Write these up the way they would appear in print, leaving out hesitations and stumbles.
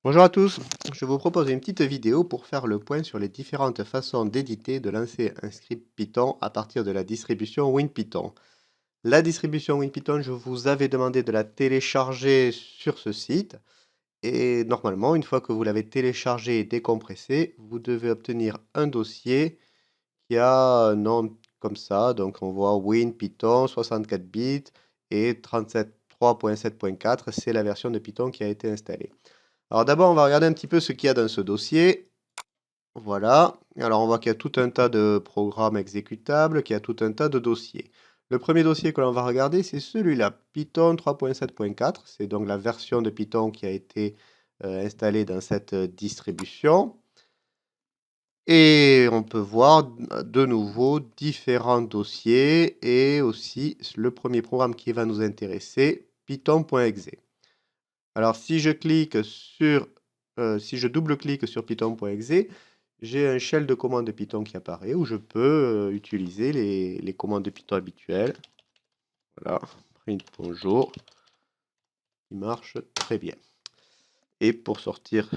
Bonjour à tous, je vous propose une petite vidéo pour faire le point sur les différentes façons d'éditer, de lancer un script Python à partir de la distribution WinPython. La distribution WinPython, je vous avais demandé de la télécharger sur ce site et normalement, une fois que vous l'avez téléchargé et décompressé, vous devez obtenir un dossier qui a un nom comme ça, donc on voit WinPython 64 bits et 3.7.4, c'est la version de Python qui a été installée. Alors d'abord, on va regarder un petit peu ce qu'il y a dans ce dossier. Voilà. Alors on voit qu'il y a tout un tas de programmes exécutables, qu'il y a tout un tas de dossiers. Le premier dossier que l'on va regarder, c'est celui-là, Python 3.7.4. C'est donc la version de Python qui a été installée dans cette distribution. Et on peut voir de nouveau différents dossiers et aussi le premier programme qui va nous intéresser, python.exe. Alors si je double-clique sur python.exe, j'ai un shell de commande de Python qui apparaît où je peux utiliser les commandes de Python habituelles. Voilà, print bonjour, qui marche très bien. Et pour sortir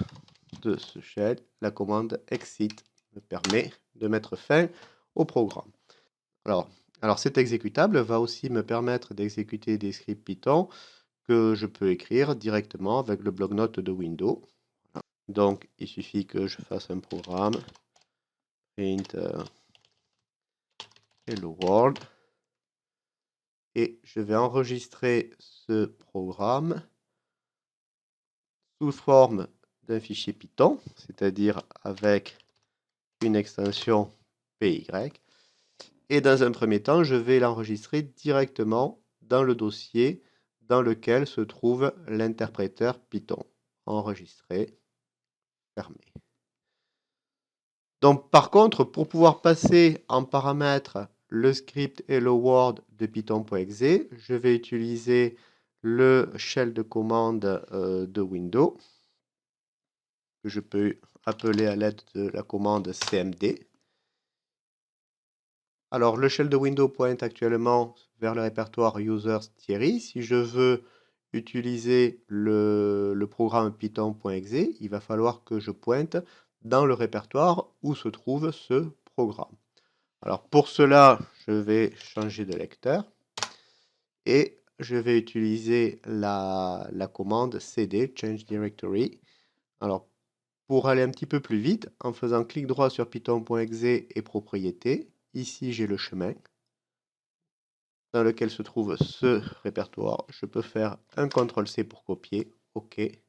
de ce shell, la commande exit me permet de mettre fin au programme. Alors cet exécutable va aussi me permettre d'exécuter des scripts Python que je peux écrire directement avec le bloc-notes de Windows. Donc, il suffit que je fasse un programme print hello world et je vais enregistrer ce programme sous forme d'un fichier Python, c'est-à-dire avec une extension PY. Et dans un premier temps, je vais l'enregistrer directement dans le dossier dans lequel se trouve l'interpréteur Python. Enregistrer, fermer. Donc, par contre, pour pouvoir passer en paramètre le script hello world de python.exe, je vais utiliser le shell de commande de Windows que je peux appeler à l'aide de la commande cmd. Alors, le shell de Windows pointe actuellement vers le répertoire users Thierry. Si je veux utiliser le programme python.exe, il va falloir que je pointe dans le répertoire où se trouve ce programme. Alors pour cela, je vais changer de lecteur et je vais utiliser la commande cd, change directory. Alors pour aller un petit peu plus vite, en faisant clic droit sur python.exe et propriétés, ici j'ai le chemin dans lequel se trouve ce répertoire. Je peux faire un CTRL-C pour copier, OK, et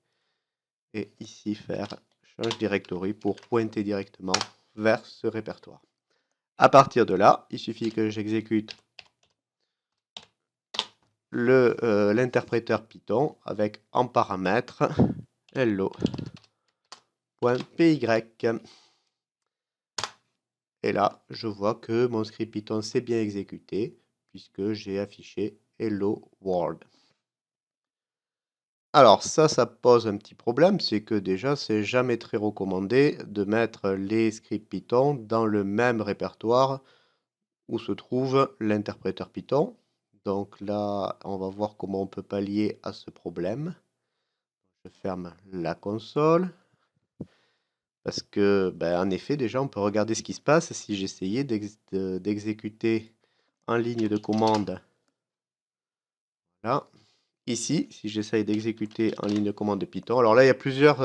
ici faire change directory pour pointer directement vers ce répertoire. À partir de là, il suffit que j'exécute l'interpréteur Python avec en paramètre hello.py. Et là, je vois que mon script Python s'est bien exécuté puisque j'ai affiché hello world. Alors ça pose un petit problème, c'est que déjà, c'est jamais très recommandé de mettre les scripts Python dans le même répertoire où se trouve l'interpréteur Python. Donc là, on va voir comment on peut pallier à ce problème. Je ferme la console. Parce que, en effet, déjà, on peut regarder ce qui se passe si j'essayais d'exécuter en ligne de commande. Là, ici, si j'essaye d'exécuter en ligne de commande de Python. Alors là, il y a plusieurs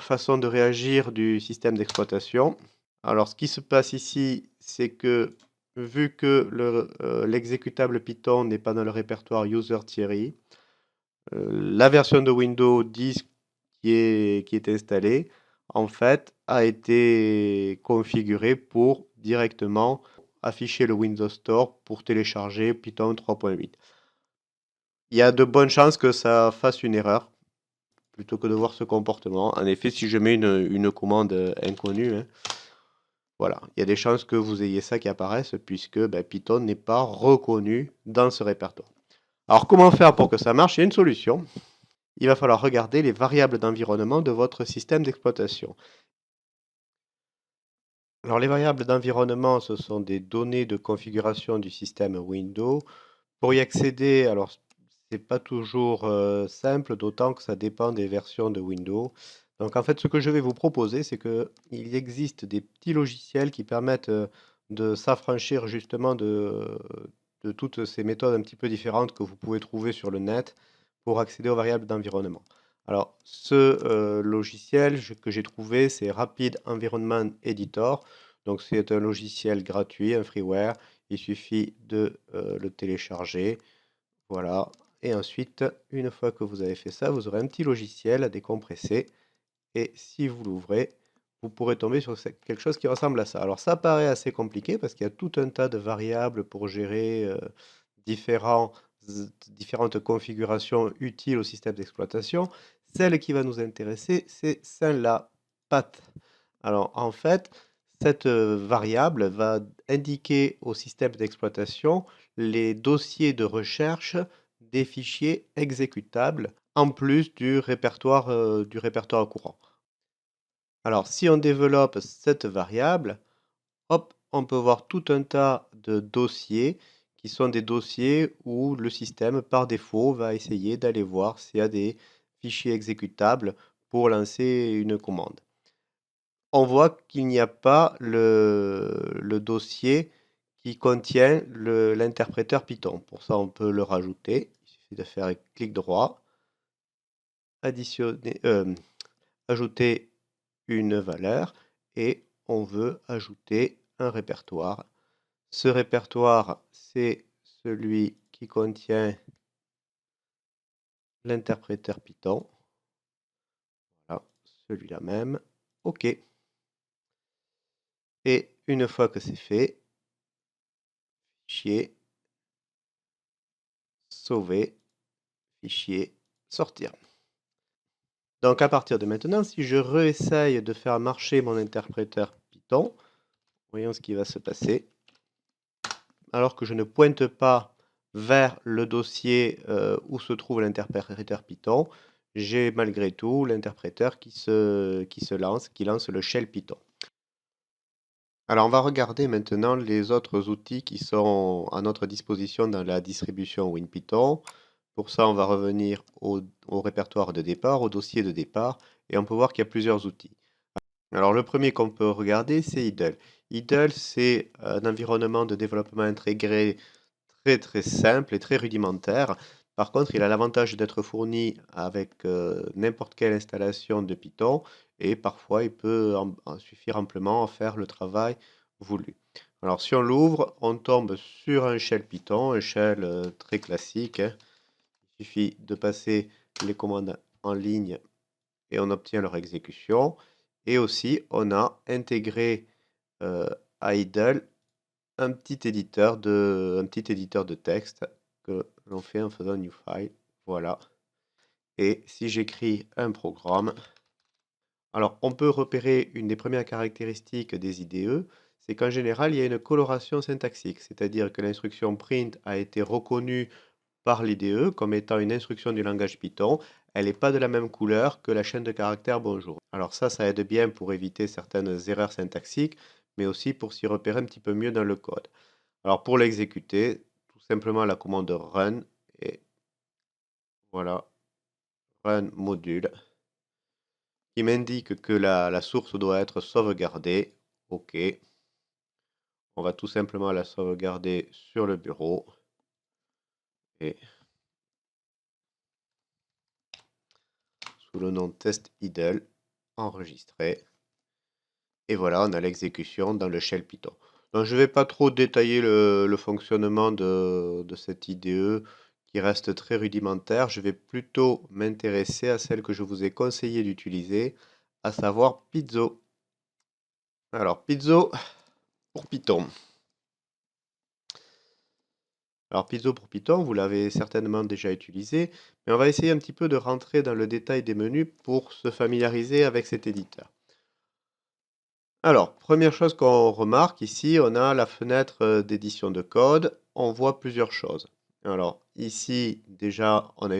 façons de réagir du système d'exploitation. Alors, ce qui se passe ici, c'est que vu que l'exécutable Python n'est pas dans le répertoire user Thierry, la version de Windows 10 qui est installée, en fait, a été configurée pour directement afficher le Windows Store pour télécharger Python 3.8. Il y a de bonnes chances que ça fasse une erreur plutôt que de voir ce comportement. En effet, si je mets une commande inconnue, hein, voilà, il y a des chances que vous ayez ça qui apparaisse puisque Python n'est pas reconnu dans ce répertoire. Alors, comment faire pour que ça marche? Il y a une solution. Il va falloir regarder les variables d'environnement de votre système d'exploitation. Alors, les variables d'environnement, ce sont des données de configuration du système Windows. Pour y accéder, alors c'est pas toujours simple, d'autant que ça dépend des versions de Windows. Donc en fait, ce que je vais vous proposer, c'est que il existe des petits logiciels qui permettent de s'affranchir justement de toutes ces méthodes un petit peu différentes que vous pouvez trouver sur le net pour accéder aux variables d'environnement. Alors, ce logiciel que j'ai trouvé, c'est Rapid Environment Editor. Donc, c'est un logiciel gratuit, un freeware. Il suffit de le télécharger. Voilà. Et ensuite, une fois que vous avez fait ça, vous aurez un petit logiciel à décompresser. Et si vous l'ouvrez, vous pourrez tomber sur quelque chose qui ressemble à ça. Alors, ça paraît assez compliqué parce qu'il y a tout un tas de variables pour gérer différents, différentes configurations utiles au système d'exploitation. Celle qui va nous intéresser, c'est celle-là, path. Alors, en fait, cette variable va indiquer au système d'exploitation les dossiers de recherche des fichiers exécutables, en plus du répertoire courant. Alors, si on développe cette variable, hop, on peut voir tout un tas de dossiers qui sont des dossiers où le système, par défaut, va essayer d'aller voir s'il y a des fichiers exécutables pour lancer une commande. On voit qu'il n'y a pas le dossier qui contient l'interpréteur Python. Pour ça, on peut le rajouter. Il suffit de faire un clic droit, additionner, ajouter une valeur et on veut ajouter un répertoire. Ce répertoire, c'est celui qui contient l'interpréteur Python. Voilà, celui-là même. OK. Et une fois que c'est fait, fichier, sauver, fichier, sortir. Donc à partir de maintenant, si je réessaye de faire marcher mon interpréteur Python, voyons ce qui va se passer. Alors que je ne pointe pas vers le dossier où se trouve l'interpréteur Python, j'ai malgré tout l'interpréteur qui lance le shell Python. Alors on va regarder maintenant les autres outils qui sont à notre disposition dans la distribution WinPython. Pour ça, on va revenir au répertoire de départ, au dossier de départ, et on peut voir qu'il y a plusieurs outils. Alors le premier qu'on peut regarder, c'est IDLE. IDLE, c'est un environnement de développement intégré très simple et très rudimentaire. Par contre, il a l'avantage d'être fourni avec n'importe quelle installation de Python et parfois il peut en suffire amplement à faire le travail voulu. Alors si on l'ouvre, on tombe sur un shell Python, un shell très classique, hein. Il suffit de passer les commandes en ligne et on obtient leur exécution. Et aussi, on a intégré à IDLE un petit éditeur de texte que l'on fait en faisant new file. Voilà. Et si j'écris un programme, alors on peut repérer une des premières caractéristiques des IDE, c'est qu'en général, il y a une coloration syntaxique, c'est-à-dire que l'instruction print a été reconnue par l'IDE comme étant une instruction du langage Python. Elle n'est pas de la même couleur que la chaîne de caractères bonjour. Alors ça aide bien pour éviter certaines erreurs syntaxiques, mais aussi pour s'y repérer un petit peu mieux dans le code. Alors pour l'exécuter, tout simplement la commande run et voilà, run module qui m'indique que la source doit être sauvegardée. OK. On va tout simplement la sauvegarder sur le bureau et sous le nom test idle, enregistré. Et voilà, on a l'exécution dans le shell Python. Donc, je ne vais pas trop détailler le fonctionnement de cette IDE qui reste très rudimentaire. Je vais plutôt m'intéresser à celle que je vous ai conseillé d'utiliser, à savoir Pizzo. Alors, Pizzo pour Python. Alors, Pizzo pour Python, vous l'avez certainement déjà utilisé, mais on va essayer un petit peu de rentrer dans le détail des menus pour se familiariser avec cet éditeur. Alors, première chose qu'on remarque ici, on a la fenêtre d'édition de code. On voit plusieurs choses. Alors, ici, déjà, on a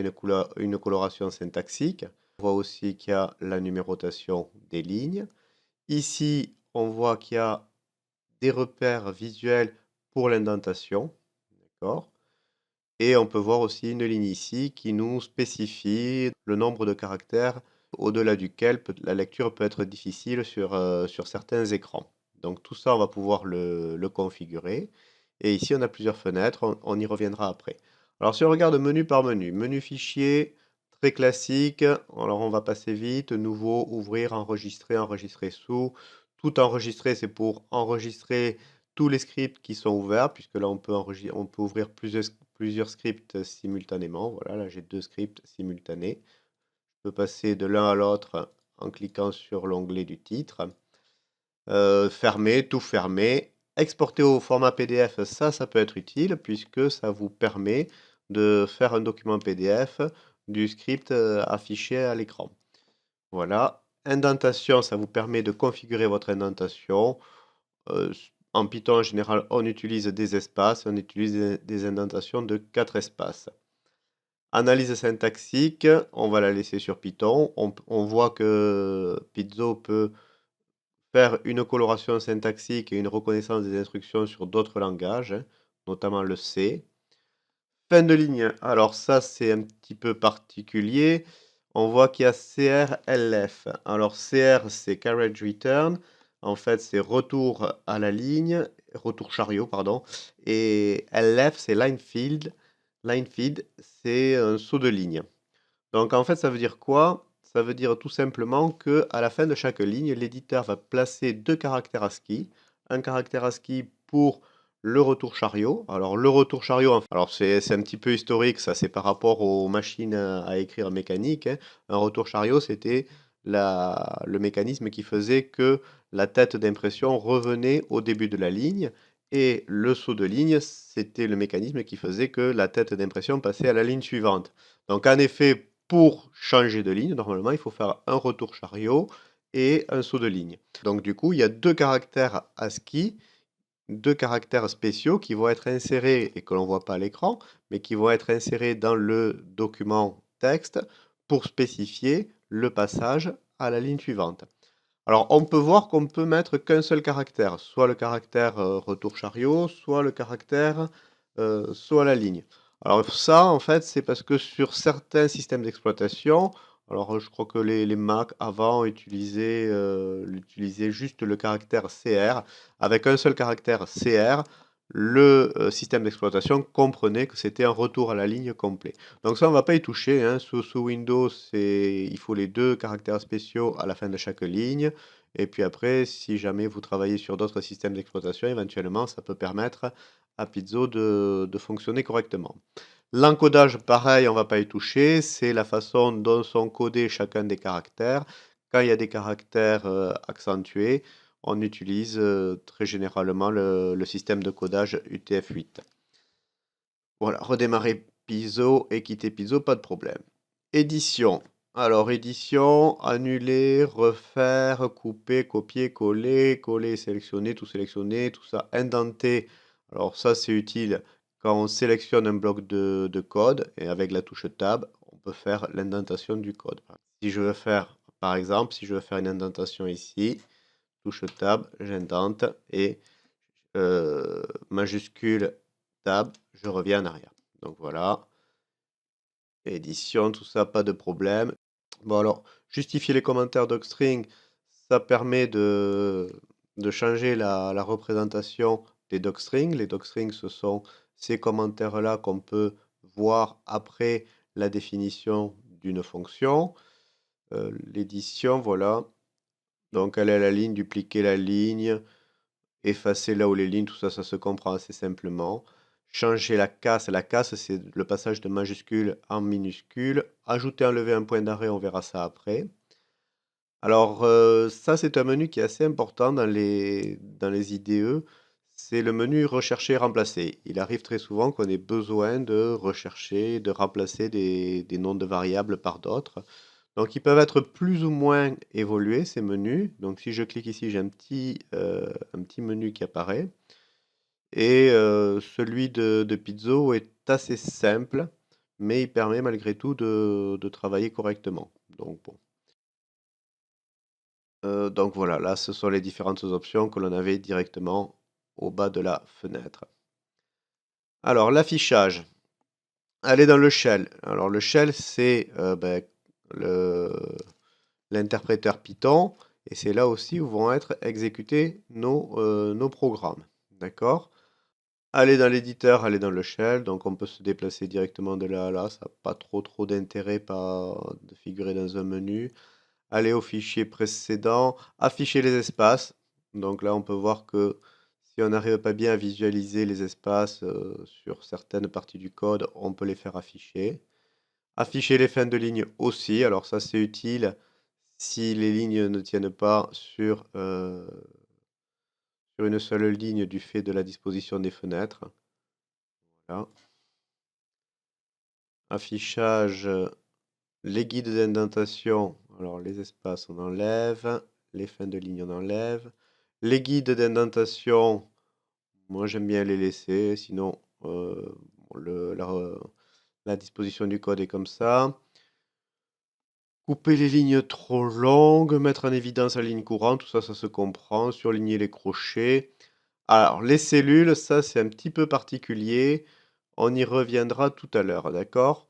une coloration syntaxique. On voit aussi qu'il y a la numérotation des lignes. Ici, on voit qu'il y a des repères visuels pour l'indentation. D'accord. Et on peut voir aussi une ligne ici qui nous spécifie le nombre de caractères au-delà duquel la lecture peut être difficile sur certains écrans. Donc tout ça, on va pouvoir le configurer. Et ici, on a plusieurs fenêtres, on y reviendra après. Alors si on regarde menu par menu, menu fichier, très classique. Alors on va passer vite, nouveau, ouvrir, enregistrer, enregistrer sous. Tout enregistrer, c'est pour enregistrer tous les scripts qui sont ouverts, puisque là on peut ouvrir plusieurs scripts simultanément. Voilà, là j'ai 2 scripts simultanés. Je peux passer de l'un à l'autre en cliquant sur l'onglet du titre. Fermer, tout fermer. Exporter au format PDF, ça peut être utile puisque ça vous permet de faire un document PDF du script affiché à l'écran. Voilà. Indentation, ça vous permet de configurer votre indentation. En Python, en général, on utilise des espaces, on utilise des indentations de 4 espaces. Analyse syntaxique, on va la laisser sur Python. On voit que Pizzo peut faire une coloration syntaxique et une reconnaissance des instructions sur d'autres langages, hein, notamment le C. Fin de ligne, alors ça c'est un petit peu particulier. On voit qu'il y a CRLF. Alors CR c'est Carriage Return. En fait c'est retour à la ligne, retour chariot, pardon. Et LF c'est Line Feed. Line Feed c'est un saut de ligne. Donc en fait ça veut dire quoi? Ça veut dire tout simplement que à la fin de chaque ligne, l'éditeur va placer 2 caractères ASCII. Un caractère ASCII pour le retour chariot. Alors le retour chariot, alors c'est un petit peu historique, ça c'est par rapport aux machines à écrire mécaniques, hein. Un retour chariot, c'était le mécanisme qui faisait que la tête d'impression revenait au début de la ligne. Et le saut de ligne, c'était le mécanisme qui faisait que la tête d'impression passait à la ligne suivante. Donc en effet, pour changer de ligne, normalement, il faut faire un retour chariot et un saut de ligne. Donc du coup, il y a 2 caractères ASCII, 2 caractères spéciaux qui vont être insérés et que l'on ne voit pas à l'écran, mais qui vont être insérés dans le document texte pour spécifier le passage à la ligne suivante. Alors on peut voir qu'on peut mettre qu'un seul caractère, soit le caractère retour chariot, soit le caractère saut à la ligne. Alors ça, en fait, c'est parce que sur certains systèmes d'exploitation, alors je crois que les Mac avant utilisaient juste le caractère CR. Avec un seul caractère CR, le système d'exploitation comprenait que c'était un retour à la ligne complet. Donc ça, on ne va pas y toucher, hein. Sous Windows, il faut les 2 caractères spéciaux à la fin de chaque ligne. Et puis après, si jamais vous travaillez sur d'autres systèmes d'exploitation, éventuellement, ça peut permettre à Pizzo de fonctionner correctement. L'encodage, pareil, on ne va pas y toucher. C'est la façon dont sont codés chacun des caractères. Quand il y a des caractères accentués, on utilise très généralement le système de codage UTF-8. Voilà, redémarrer Pizzo et quitter Pizzo, pas de problème. Édition. Alors, édition, annuler, refaire, couper, copier, coller, coller, sélectionner, tout ça, indenter. Alors ça, c'est utile quand on sélectionne un bloc de code et avec la touche Tab, on peut faire l'indentation du code. Si je veux faire, par exemple, si je veux faire une indentation ici, touche Tab, j'indente et majuscule Tab, je reviens en arrière. Donc voilà, édition, tout ça, pas de problème. Bon alors, justifier les commentaires docstring, ça permet de changer la représentation des docstrings. Les docstrings, ce sont ces commentaires-là qu'on peut voir après la définition d'une fonction. L'édition, voilà. Donc aller à la ligne, dupliquer la ligne, effacer là où les lignes, tout ça, ça se comprend assez simplement. Changer la casse, c'est le passage de majuscule en minuscule. Ajouter, enlever un point d'arrêt, on verra ça après. Alors, ça, c'est un menu qui est assez important dans les IDE. C'est le menu rechercher, remplacer. Il arrive très souvent qu'on ait besoin de rechercher, de remplacer des noms de variables par d'autres. Donc, ils peuvent être plus ou moins évolués, ces menus. Donc, si je clique ici, j'ai un petit menu qui apparaît. Et celui de Pizzo est assez simple, mais il permet malgré tout de travailler correctement. Donc, bon. Donc voilà, là, ce sont les différentes options que l'on avait directement au bas de la fenêtre. Alors, l'affichage. Aller dans le shell. Alors le shell, c'est l'interpréteur Python, et c'est là aussi où vont être exécutés nos programmes. D'accord? Aller dans l'éditeur, aller dans le shell, donc on peut se déplacer directement de là à là, ça n'a pas trop d'intérêt de figurer dans un menu. Aller au fichier précédent, afficher les espaces. Donc là, on peut voir que si on n'arrive pas bien à visualiser les espaces sur certaines parties du code, on peut les faire afficher. Afficher les fins de ligne aussi. Alors ça, c'est utile si les lignes ne tiennent pas sur une seule ligne du fait de la disposition des fenêtres. Voilà. Affichage, les guides d'indentation. Alors les espaces, on enlève. Les fins de ligne, on enlève. Les guides d'indentation, moi j'aime bien les laisser, sinon la disposition du code est comme ça. Couper les lignes trop longues, mettre en évidence la ligne courante, tout ça, ça se comprend. Surligner les crochets. Alors, les cellules, ça c'est un petit peu particulier. On y reviendra tout à l'heure, d'accord?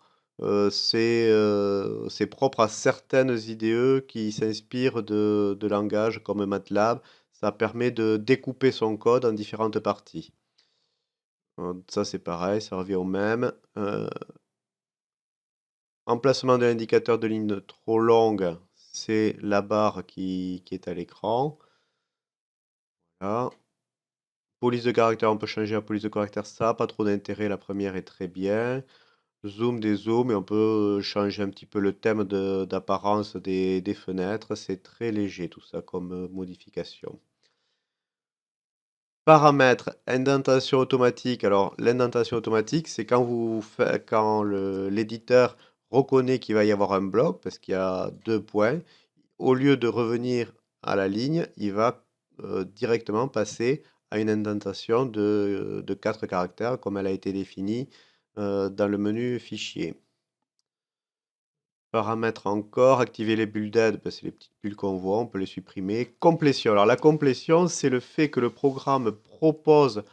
C'est propre à certaines IDE qui s'inspirent de langages comme MATLAB. Ça permet de découper son code en différentes parties. Ça c'est pareil, ça revient au même. Emplacement de l'indicateur de ligne trop longue, c'est la barre qui est à l'écran. Voilà. Police de caractère, on peut changer la police de caractère, ça n'a pas trop d'intérêt, la première est très bien. Zoom, dézoom, et on peut changer un petit peu le thème d'apparence des fenêtres, c'est très léger tout ça comme modification. Paramètres, indentation automatique. Alors, l'indentation automatique, c'est quand l'éditeur reconnaît qu'il va y avoir un bloc, parce qu'il y a 2 points, au lieu de revenir à la ligne, il va directement passer à une indentation de 4 caractères, comme elle a été définie dans le menu fichier. Paramètres encore, activer les bulles d'aide, c'est les petites bulles qu'on voit, on peut les supprimer. Complétion. Alors la complétion, c'est le fait que le programme propose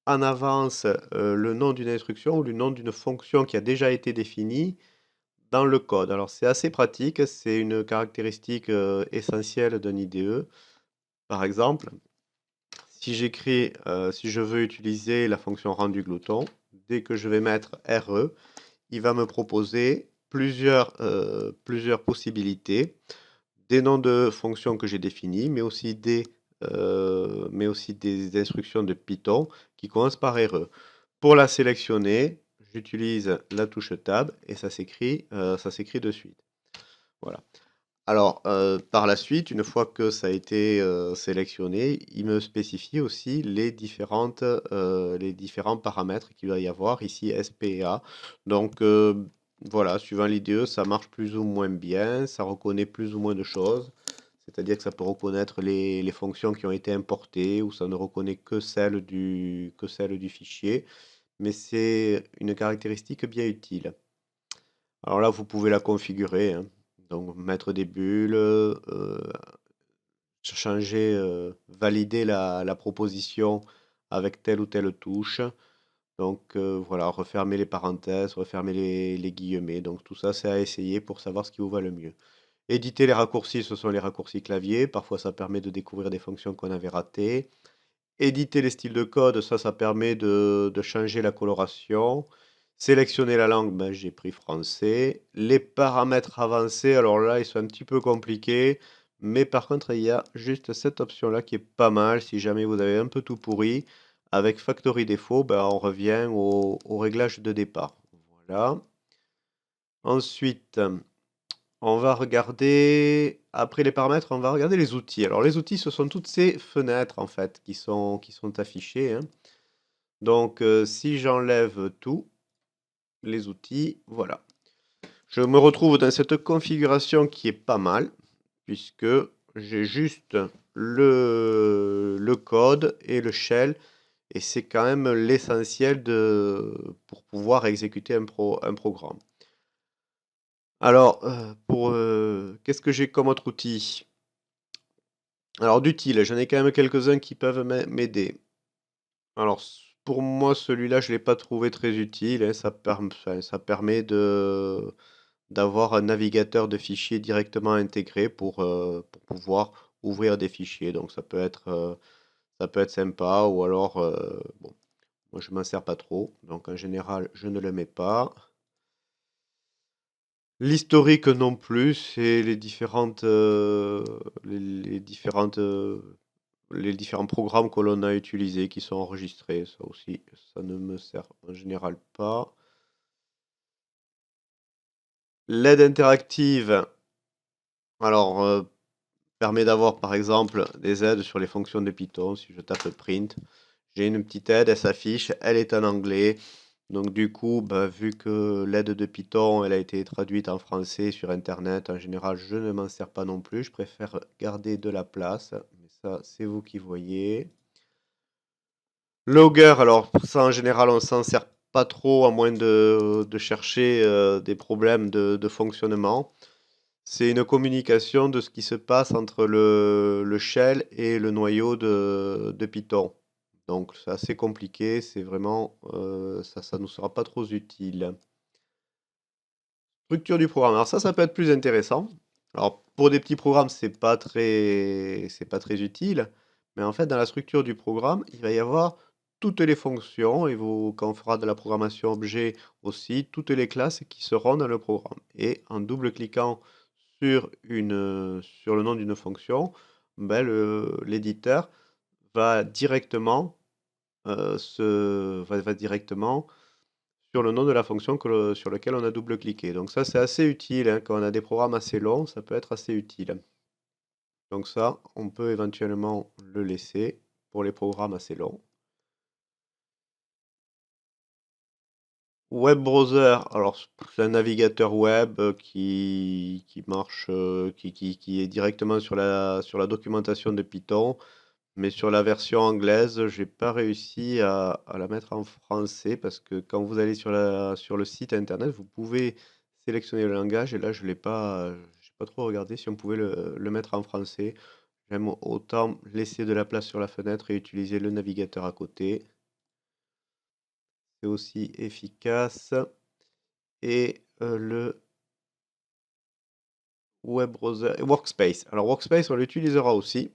en avance le nom d'une instruction ou le nom d'une fonction qui a déjà été définie dans le code. Alors c'est assez pratique, c'est une caractéristique essentielle d'un IDE. Par exemple, si si je veux utiliser la fonction rendu glouton, dès que je vais mettre RE, il va me proposer plusieurs possibilités, des noms de fonctions que j'ai définies, mais aussi des instructions de Python qui commencent par RE. Pour la sélectionner, j'utilise la touche Tab et ça s'écrit de suite. Voilà. Alors, par la suite, une fois que ça a été sélectionné, il me spécifie aussi les différents paramètres qu'il va y avoir ici, SP et A. Donc, voilà, suivant l'IDE, ça marche plus ou moins bien, ça reconnaît plus ou moins de choses. C'est-à-dire que ça peut reconnaître les fonctions qui ont été importées ou ça ne reconnaît que celles du fichier. Mais c'est une caractéristique bien utile. Alors là, vous pouvez la configurer, hein. Donc mettre des bulles, changer, valider la proposition avec telle ou telle touche. Donc voilà, refermer les parenthèses, refermer les guillemets. Donc tout ça, c'est à essayer pour savoir ce qui vous va le mieux. Éditer les raccourcis, ce sont les raccourcis clavier. Parfois, ça permet de découvrir des fonctions qu'on avait ratées. Éditer les styles de code, ça permet de changer la coloration. Sélectionner la langue, ben, j'ai pris français. Les paramètres avancés, alors là, ils sont un petit peu compliqués. Mais par contre, il y a juste cette option-là qui est pas mal. Si jamais vous avez un peu tout pourri, avec Factory Default, ben, on revient au réglage de départ. Voilà. Ensuite, on va regarder, après les paramètres, on va regarder les outils. Alors les outils, ce sont toutes ces fenêtres en fait qui sont affichées, hein. Donc si j'enlève tout, les outils, voilà. Je me retrouve dans cette configuration qui est pas mal, puisque j'ai juste le code et le shell, et c'est quand même l'essentiel pour pouvoir exécuter un programme. Alors, qu'est-ce que j'ai comme autre outil? Alors d'utile, j'en ai quand même quelques-uns qui peuvent m'aider. Alors, pour moi, celui-là, je ne l'ai pas trouvé très utile, hein. Ça permet d'avoir un navigateur de fichiers directement intégré pour pouvoir ouvrir des fichiers. Donc ça peut être sympa, ou alors, bon, moi je m'en sers pas trop, donc en général, je ne le mets pas. L'historique non plus, c'est les différents programmes que l'on a utilisés qui sont enregistrés. Ça aussi, ça ne me sert en général pas. L'aide interactive, alors, permet d'avoir par exemple des aides sur les fonctions de Python. Si je tape print, j'ai une petite aide, elle s'affiche, elle est en anglais. Donc du coup, bah, vu que l'aide de Python, elle a été traduite en français sur Internet, en général, je ne m'en sers pas non plus. Je préfère garder de la place. Mais ça, c'est vous qui voyez. Logger, alors ça en général, on s'en sert pas trop à moins de chercher des problèmes de fonctionnement. C'est une communication de ce qui se passe entre le shell et le noyau de Python. Donc c'est assez compliqué, c'est vraiment, ça nous sera pas trop utile. Structure du programme. Alors ça peut être plus intéressant. Alors pour des petits programmes, c'est pas très utile, mais en fait dans la structure du programme, il va y avoir toutes les fonctions, et quand on fera de la programmation objet aussi, toutes les classes qui seront dans le programme. Et en double-cliquant sur le nom d'une fonction, ben l'éditeur va directement, va directement sur le nom de la fonction sur laquelle on a double-cliqué. Donc ça, c'est assez utile, hein, quand on a des programmes assez longs, ça peut être assez utile. Donc ça, on peut éventuellement le laisser pour les programmes assez longs. Web browser, alors c'est un navigateur web qui marche, qui est directement sur la documentation de Python. Mais sur la version anglaise, j'ai pas réussi à la mettre en français, parce que quand vous allez sur le site internet, vous pouvez sélectionner le langage, et là j'ai pas trop regardé si on pouvait le mettre en français. J'aime autant laisser de la place sur la fenêtre et utiliser le navigateur à côté. C'est aussi efficace. Et le web browser Workspace. Alors Workspace, on l'utilisera aussi.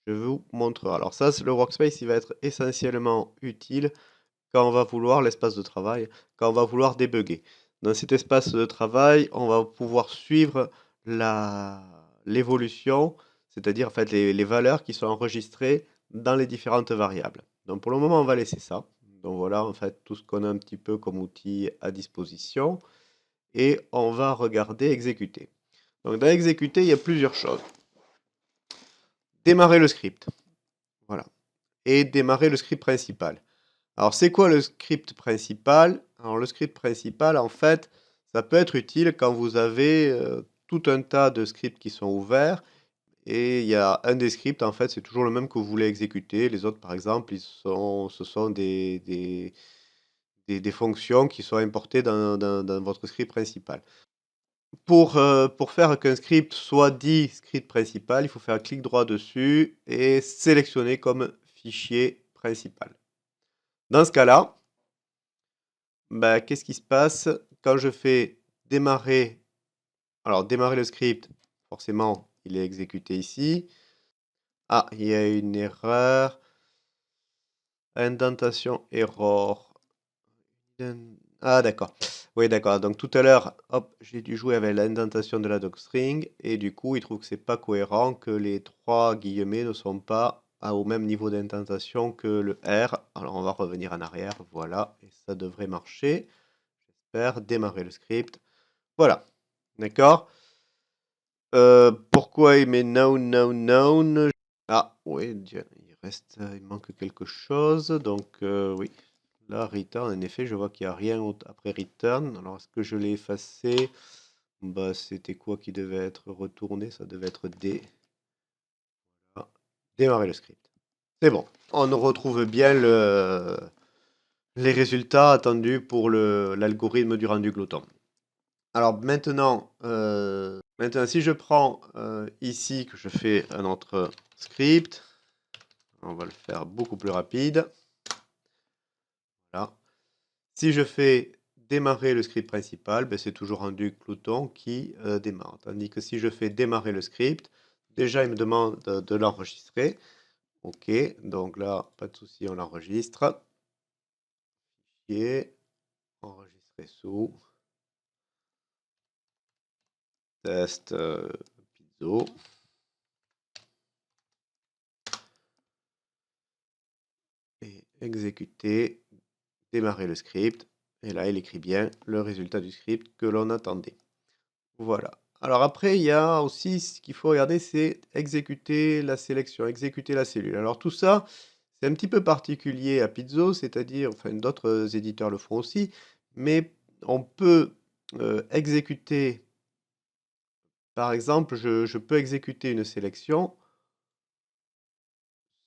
Je vous montre. Alors ça, le Workspace, il va être essentiellement utile quand on va vouloir, l'espace de travail, quand on va vouloir débugger. Dans cet espace de travail, on va pouvoir suivre l'évolution, c'est-à-dire en fait les valeurs qui sont enregistrées dans les différentes variables. Donc pour le moment, on va laisser ça. Donc voilà en fait tout ce qu'on a un petit peu comme outil à disposition. Et on va regarder exécuter. Donc dans exécuter, il y a plusieurs choses. Démarrer le script. Voilà. Et démarrer le script principal. Alors, c'est quoi le script principal? Alors, le script principal, en fait, ça peut être utile quand vous avez tout un tas de scripts qui sont ouverts, et il y a un des scripts, en fait, c'est toujours le même que vous voulez exécuter. Les autres, par exemple, ce sont des fonctions qui sont importées dans votre script principal. Pour faire qu'un script soit dit script principal, il faut faire un clic droit dessus et sélectionner comme fichier principal. Dans ce cas-là, bah, qu'est-ce qui se passe quand je fais démarrer? Alors, démarrer le script, forcément, il est exécuté ici. Ah, il y a une erreur. Indentation error. Ah, d'accord. Oui, d'accord. Donc tout à l'heure, hop, j'ai dû jouer avec l'indentation de la docstring, et du coup, il trouve que c'est pas cohérent, que les 3 guillemets ne sont pas au même niveau d'indentation que le R. Alors on va revenir en arrière, voilà, et ça devrait marcher. J'espère. Démarrer le script. Voilà. D'accord. Pourquoi il met known? Ah, oui, il manque quelque chose. Donc, oui. Là, return, en effet, je vois qu'il n'y a rien après return. Alors, est-ce que je l'ai effacé? Bah, c'était quoi qui devait être retourné? Ça devait être D. Voilà. Démarrer le script. C'est bon. On retrouve bien les résultats attendus pour l'algorithme du rendu glotton. Alors maintenant, si je prends ici, que je fais un autre script, On va le faire beaucoup plus rapide. Voilà. Si je fais démarrer le script principal, ben, c'est toujours un duc Clouton qui démarre. Tandis que si je fais démarrer le script, déjà il me demande de l'enregistrer. Ok, donc là, pas de souci, on l'enregistre. Fichier, enregistrer sous. Test piezo. Et exécuter, démarrer le script. Et là, il écrit bien le résultat du script que l'on attendait. Voilà. Alors après, il y a aussi ce qu'il faut regarder, c'est exécuter la sélection, exécuter la cellule. Alors tout ça, c'est un petit peu particulier à Piezo, c'est-à-dire, enfin d'autres éditeurs le font aussi, mais on peut exécuter, par exemple, je peux exécuter une sélection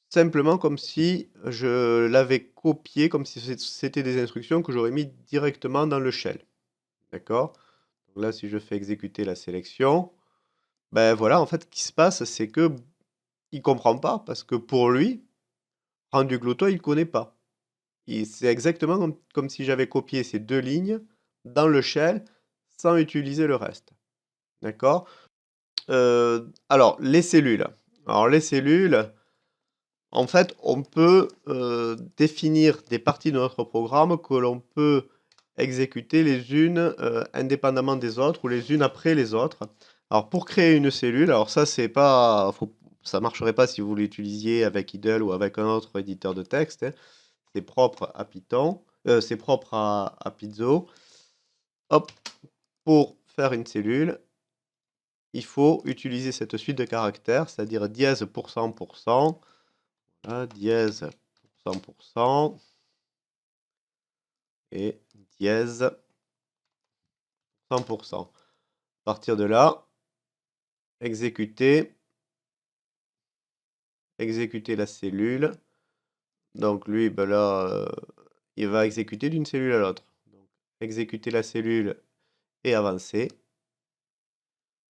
simplement comme si je l'avais copié, comme si c'était des instructions que j'aurais mis directement dans le shell. D'accord? Donc là, si je fais exécuter la sélection, ben voilà, en fait, ce qui se passe, c'est que il comprend pas, parce que pour lui, rendu glotton, il connaît pas. C'est exactement comme si j'avais copié ces deux lignes dans le shell sans utiliser le reste. D'accord? Alors, les cellules. Alors, les cellules, en fait, on peut définir des parties de notre programme que l'on peut exécuter les unes indépendamment des autres ou les unes après les autres. Alors pour créer une cellule, alors ça c'est pas, ça marcherait pas si vous l'utilisiez avec Idle ou avec un autre éditeur de texte, hein. C'est propre à Python, c'est propre à Piezo. Hop, pour faire une cellule, il faut utiliser cette suite de caractères, c'est-à-dire dièse %%, dièse %%, et dièse 100%. À partir de là, exécuter la cellule. Donc lui, ben là, il va exécuter d'une cellule à l'autre. Exécuter la cellule et avancer.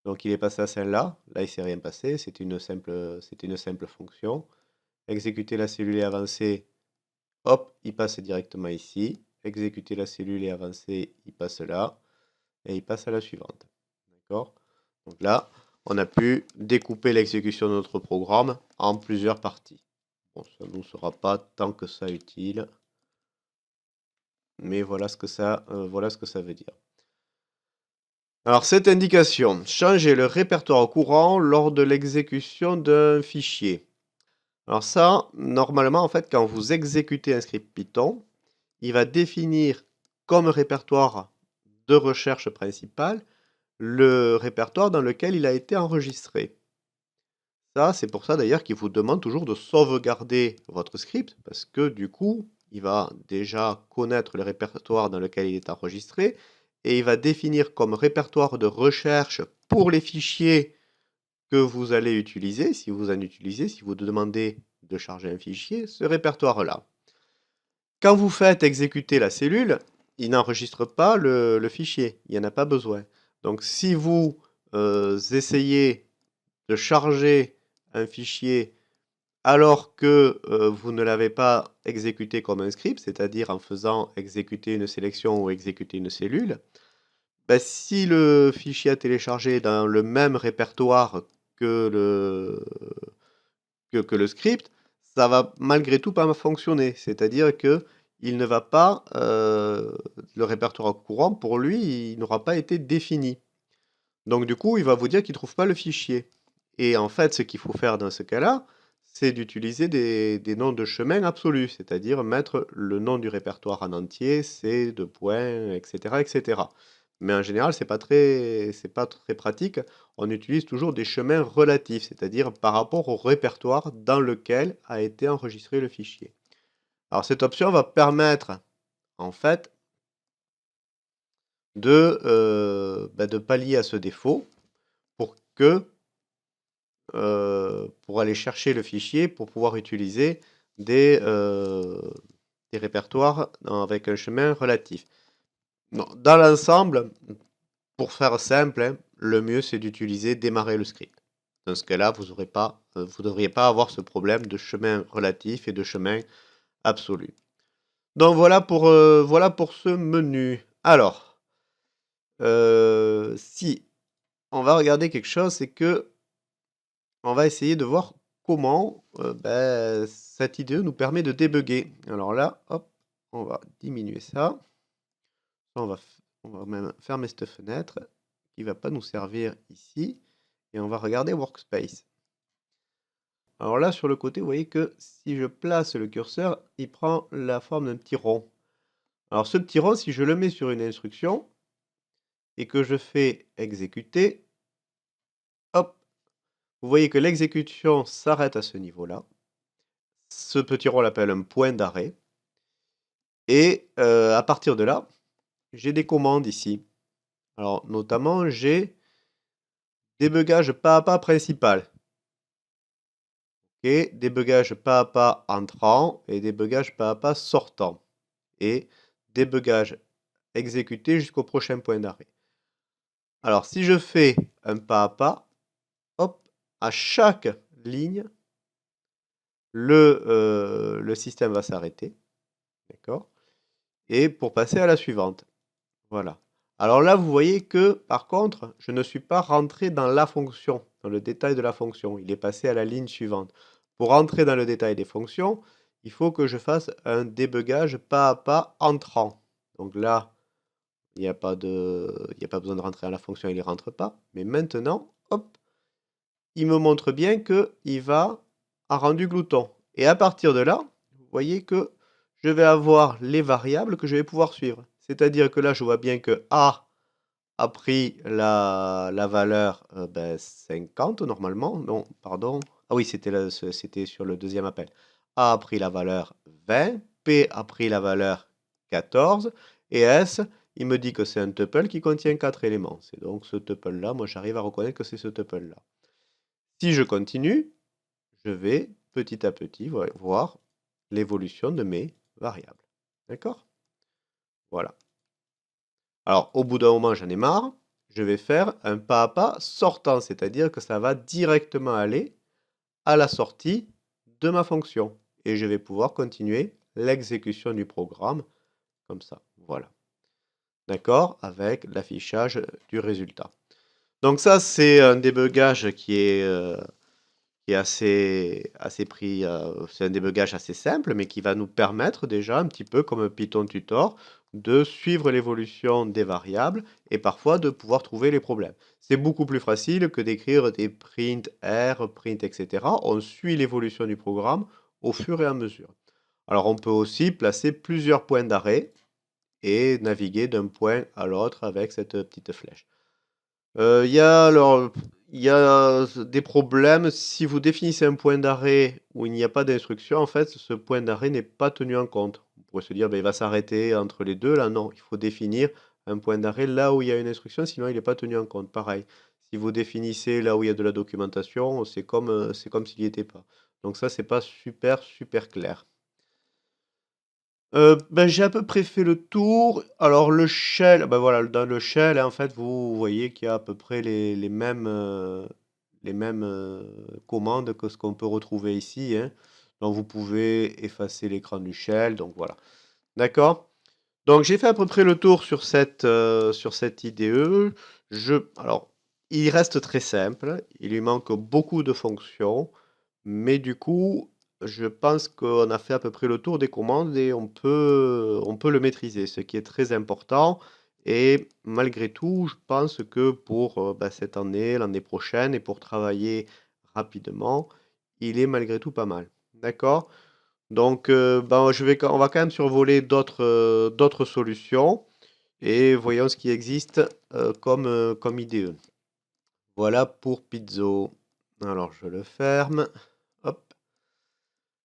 Donc il est passé à celle-là. Là, il ne s'est rien passé. C'était une simple fonction. Exécuter la cellule et avancer. Hop, il passe directement ici. Exécuter la cellule et avancer, il passe là. Et il passe à la suivante. D'accord? Donc là, on a pu découper l'exécution de notre programme en plusieurs parties. Bon, ça ne nous sera pas tant que ça utile. Mais voilà ce que ça veut dire. Alors cette indication, changer le répertoire courant lors de l'exécution d'un fichier. Alors ça, normalement, en fait, quand vous exécutez un script Python, il va définir comme répertoire de recherche principal le répertoire dans lequel il a été enregistré. Ça, c'est pour ça d'ailleurs qu'il vous demande toujours de sauvegarder votre script, parce que du coup, il va déjà connaître le répertoire dans lequel il est enregistré, et il va définir comme répertoire de recherche pour les fichiers que vous allez utiliser, si vous en utilisez, si vous demandez de charger un fichier, ce répertoire-là. Quand vous faites exécuter la cellule, il n'enregistre pas le fichier, il n'y en a pas besoin. Donc si vous essayez de charger un fichier alors que vous ne l'avez pas exécuté comme un script, c'est-à-dire en faisant exécuter une sélection ou exécuter une cellule, ben, si le fichier à télécharger est dans le même répertoire que le script, ça va malgré tout pas fonctionner. C'est-à-dire que il ne va pas, le répertoire courant, pour lui, il n'aura pas été défini. Donc du coup, il va vous dire qu'il ne trouve pas le fichier. Et en fait, ce qu'il faut faire dans ce cas-là, c'est d'utiliser des noms de chemin absolus, c'est-à-dire mettre le nom du répertoire en entier, C, de points, etc., etc. Mais en général, c'est pas très pratique. On utilise toujours des chemins relatifs, c'est-à-dire par rapport au répertoire dans lequel a été enregistré le fichier. Alors cette option va permettre, en fait, de pallier à ce défaut pour que pour aller chercher le fichier, pour pouvoir utiliser des répertoires avec un chemin relatif. Dans l'ensemble, pour faire simple, hein, le mieux c'est d'utiliser démarrer le script. Dans ce cas-là, vous ne devriez pas avoir ce problème de chemin relatif et de chemin absolu. Donc voilà pour ce menu. Alors, si on va regarder quelque chose, c'est que on va essayer de voir comment cette IDE nous permet de débugger. Alors là, hop, on va diminuer ça. On va même fermer cette fenêtre qui ne va pas nous servir ici. Et on va regarder Workspace. Alors là, sur le côté, vous voyez que si je place le curseur, il prend la forme d'un petit rond. Alors ce petit rond, si je le mets sur une instruction et que je fais exécuter, hop, vous voyez que l'exécution s'arrête à ce niveau-là. Ce petit rond, on l'appelle un point d'arrêt. Et à partir de là, j'ai des commandes ici. Alors notamment, j'ai débugage pas à pas principal. Et débugage pas à pas entrant et débugage pas à pas sortant. Et débugage exécuté jusqu'au prochain point d'arrêt. Alors si je fais un pas à pas, hop, à chaque ligne, le système va s'arrêter. D'accord? Et pour passer à la suivante. Voilà. Alors là, vous voyez que, par contre, je ne suis pas rentré dans la fonction, dans le détail de la fonction. Il est passé à la ligne suivante. Pour rentrer dans le détail des fonctions, il faut que je fasse un débugage pas à pas entrant. Donc là, il n'y a pas besoin de rentrer à la fonction, il ne rentre pas. Mais maintenant, hop, il me montre bien qu'il va à rendu glouton. Et à partir de là, vous voyez que je vais avoir les variables que je vais pouvoir suivre. C'est-à-dire que là, je vois bien que A a pris la valeur 50 normalement. Non, pardon. Ah oui, c'était sur le deuxième appel. A a pris la valeur 20, P a pris la valeur 14, et S, il me dit que c'est un tuple qui contient 4 éléments. C'est donc ce tuple-là, moi j'arrive à reconnaître que c'est ce tuple-là. Si je continue, je vais petit à petit voir l'évolution de mes variables. D'accord? Voilà. Alors, au bout d'un moment, j'en ai marre. Je vais faire un pas à pas sortant, c'est-à-dire que ça va directement aller à la sortie de ma fonction. Et je vais pouvoir continuer l'exécution du programme comme ça. Voilà. D'accord? Avec l'affichage du résultat. Donc ça, c'est un débugage qui est c'est un débugage assez simple, mais qui va nous permettre déjà, un petit peu comme Python Tutor, de suivre l'évolution des variables et parfois de pouvoir trouver les problèmes. C'est beaucoup plus facile que d'écrire des print R, print, etc. On suit l'évolution du programme au fur et à mesure. Alors on peut aussi placer plusieurs points d'arrêt et naviguer d'un point à l'autre avec cette petite flèche. Il y a des problèmes. Si vous définissez un point d'arrêt où il n'y a pas d'instruction, en fait, ce point d'arrêt n'est pas tenu en compte. On pourrait se dire, il va s'arrêter entre les deux. Là, non, il faut définir un point d'arrêt là où il y a une instruction, sinon il n'est pas tenu en compte. Pareil, si vous définissez là où il y a de la documentation, c'est comme s'il n'y était pas. Donc ça, c'est pas super clair. J'ai à peu près fait le tour. Alors le shell, voilà, dans le shell, en fait, vous voyez qu'il y a à peu près les mêmes commandes que ce qu'on peut retrouver ici, hein. Donc vous pouvez effacer l'écran du shell, donc voilà. D'accord? Donc j'ai fait à peu près le tour sur cette IDE. Alors, il reste très simple, il lui manque beaucoup de fonctions, mais du coup, je pense qu'on a fait à peu près le tour des commandes et on peut le maîtriser, ce qui est très important. Et malgré tout, je pense que pour cette année, l'année prochaine, et pour travailler rapidement, il est malgré tout pas mal. D'accord? Donc, on va quand même survoler d'autres solutions et voyons ce qui existe comme IDE. Voilà pour Pizzo. Alors, je le ferme. Hop.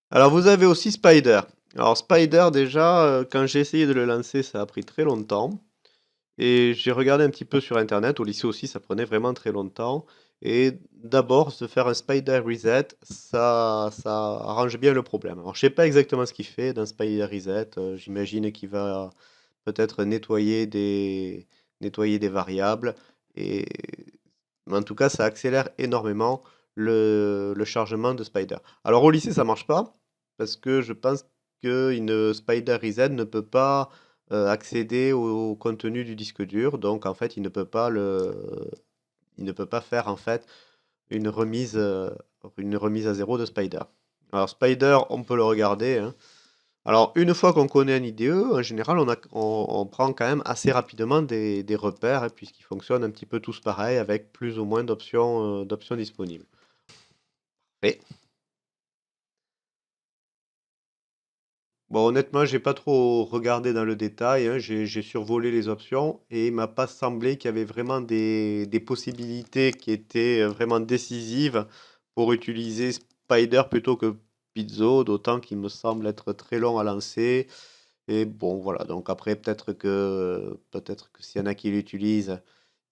Alors, vous avez aussi Spider. Alors, Spider, déjà, quand j'ai essayé de le lancer, ça a pris très longtemps. Et j'ai regardé un petit peu sur Internet. Au lycée aussi, ça prenait vraiment très longtemps. Et d'abord, se faire un Spider Reset, ça arrange bien le problème. Alors, je sais pas exactement ce qu'il fait d'un Spider Reset. J'imagine qu'il va peut-être nettoyer des variables. Mais en tout cas, ça accélère énormément le chargement de Spider. Alors au lycée, ça marche pas, parce que je pense qu'une Spider Reset ne peut pas accéder au contenu du disque dur, donc en fait, il ne peut pas faire en fait une remise, euh, une remise à zéro de Spider. Alors Spider, on peut le regarder, hein. Alors une fois qu'on connaît un IDE, en général, on prend quand même assez rapidement des repères, hein, puisqu'ils fonctionnent un petit peu tous pareil, avec plus ou moins d'options disponibles. Et bon, honnêtement, j'ai pas trop regardé dans le détail, hein, j'ai survolé les options et il m'a pas semblé qu'il y avait vraiment des possibilités qui étaient vraiment décisives pour utiliser Spider plutôt que Pizzo, d'autant qu'il me semble être très long à lancer. Et bon, voilà. Donc après, peut-être que s'il y en a qui l'utilisent,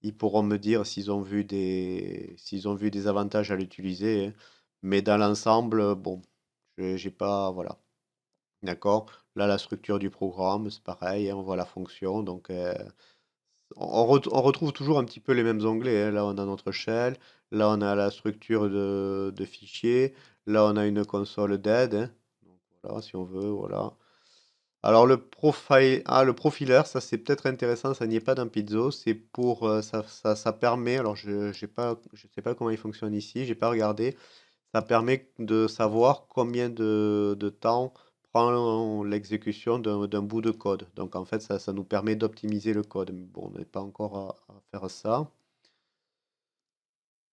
ils pourront me dire s'ils ont vu des avantages à l'utiliser, hein. Mais dans l'ensemble, bon, j'ai pas, voilà. D'accord? Là, la structure du programme, c'est pareil, hein, on voit la fonction. Donc, on retrouve toujours un petit peu les mêmes onglets, hein. Là, on a notre shell. Là, on a la structure de fichier. Là, on a une console d'aide, hein. Donc, voilà, si on veut, voilà. Alors, le profiler, ça c'est peut-être intéressant, ça n'y est pas dans Pizzo. C'est pour, ça permet, alors je sais pas comment il fonctionne ici, j'ai pas regardé. Ça permet de savoir combien de temps prend l'exécution d'un bout de code. Donc en fait, ça nous permet d'optimiser le code. Mais bon, on n'est pas encore à faire ça.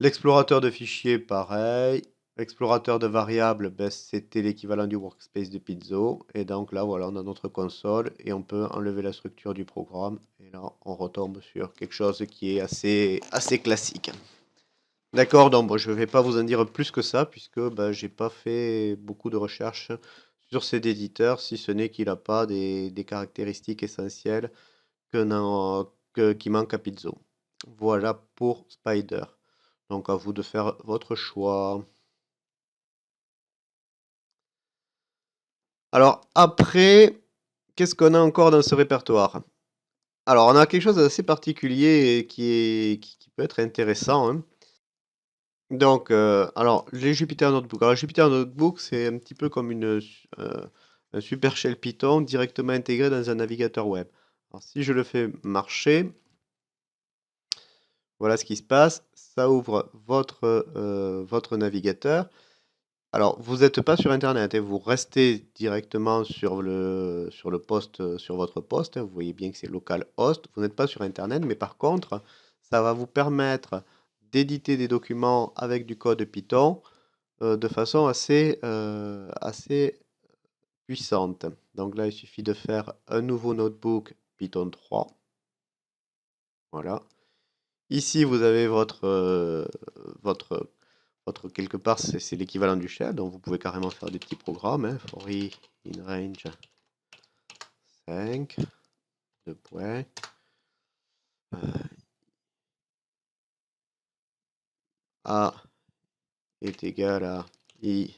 L'explorateur de fichiers, pareil. L'explorateur de variables, ben, c'était l'équivalent du workspace de Pizzo. Et donc là, voilà, on a notre console et on peut enlever la structure du programme. Et là, on retombe sur quelque chose qui est assez classique. D'accord, donc bon, je ne vais pas vous en dire plus que ça, puisque bah, j'ai pas fait beaucoup de recherches sur cet éditeur, si ce n'est qu'il n'a pas des caractéristiques essentielles qui manquent à Pizzo. Voilà pour Spider. Donc à vous de faire votre choix. Alors après, qu'est-ce qu'on a encore dans ce répertoire? Alors on a quelque chose d'assez particulier et qui peut être intéressant, hein. Donc, alors, les Jupyter Notebook. Alors, Jupyter Notebook, c'est un petit peu comme un supershell Python directement intégré dans un navigateur web. Alors, si je le fais marcher, voilà ce qui se passe. Ça ouvre votre navigateur. Alors, vous n'êtes pas sur Internet, hein, vous restez directement sur le poste, sur votre poste, hein. Vous voyez bien que c'est localhost. Vous n'êtes pas sur Internet, mais par contre, ça va vous permettre d'éditer des documents avec du code Python de façon assez puissante. Donc là, il suffit de faire un nouveau notebook Python 3. Voilà. Ici, vous avez votre quelque part, c'est l'équivalent du shell, donc vous pouvez carrément faire des petits programmes, hein. For i in range 5, 2 points. A est égal à i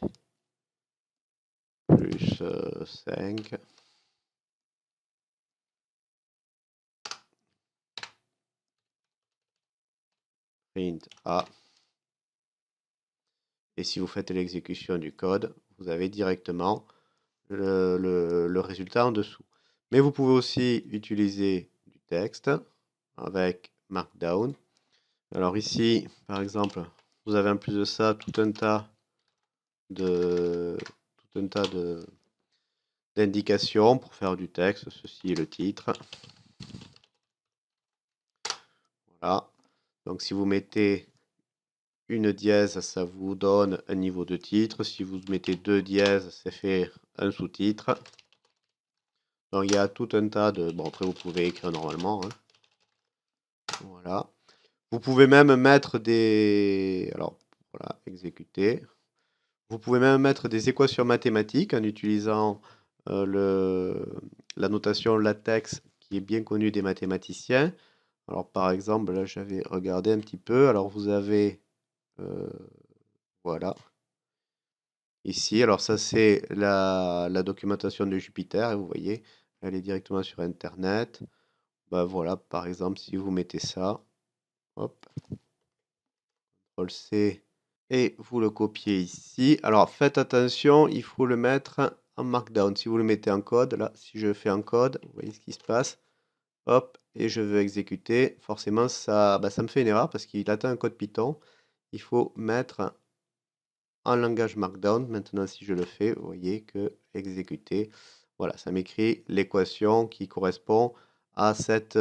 plus 5. Print A. Et si vous faites l'exécution du code, vous avez directement le résultat en dessous. Mais vous pouvez aussi utiliser du texte avec Markdown. Alors ici, par exemple, vous avez en plus de ça tout un tas d'indications pour faire du texte. Ceci est le titre. Voilà. Donc si vous mettez une dièse, ça vous donne un niveau de titre. Si vous mettez deux dièses, ça fait un sous-titre. Donc il y a tout un tas de... Bon, après vous pouvez écrire normalement, hein. Voilà. Vous pouvez même mettre des... Alors, voilà, exécuter. Vous pouvez même mettre des équations mathématiques en utilisant la notation latex qui est bien connue des mathématiciens. Alors, par exemple, là, j'avais regardé un petit peu. Alors, vous avez... voilà. Ici, alors ça, c'est la documentation de Jupyter. Vous voyez, elle est directement sur Internet. Bah, voilà, par exemple, si vous mettez ça, hop, CTRL C, et vous le copiez ici. Alors faites attention, il faut le mettre en Markdown. Si vous le mettez en code, là, si je fais en code, vous voyez ce qui se passe. Hop, et je veux exécuter. Forcément, ça, ça me fait une erreur parce qu'il atteint un code Python. Il faut mettre en langage Markdown. Maintenant, si je le fais, vous voyez que exécuter, voilà, ça m'écrit l'équation qui correspond à cette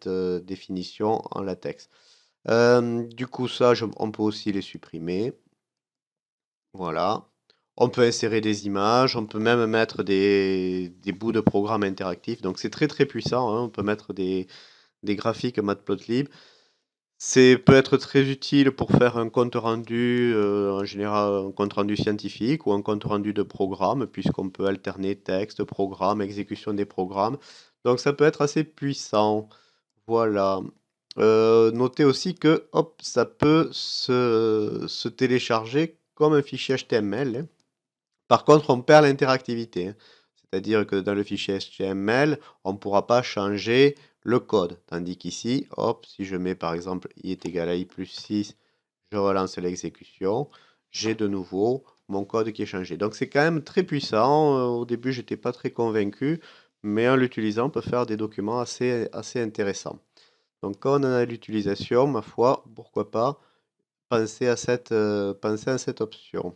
définition en latex. Du coup, ça, on peut aussi les supprimer. Voilà. On peut insérer des images, on peut même mettre des bouts de programmes interactifs. Donc c'est très très puissant, hein. On peut mettre des graphiques Matplotlib. C'est peut être très utile pour faire un compte rendu, en général un compte rendu scientifique ou un compte rendu de programme, puisqu'on peut alterner texte, programme, exécution des programmes. Donc ça peut être assez puissant. Voilà. Notez aussi que, hop, ça peut se télécharger comme un fichier HTML, hein. Par contre, on perd l'interactivité, hein. C'est-à-dire que dans le fichier HTML, on ne pourra pas changer le code. Tandis qu'ici, hop, si je mets par exemple i est égal à i plus 6, je relance l'exécution, j'ai de nouveau mon code qui est changé. Donc c'est quand même très puissant. Au début, j'étais pas très convaincu, mais en l'utilisant, on peut faire des documents assez intéressants. Donc quand on en a l'utilisation, ma foi, pourquoi pas penser à cette option.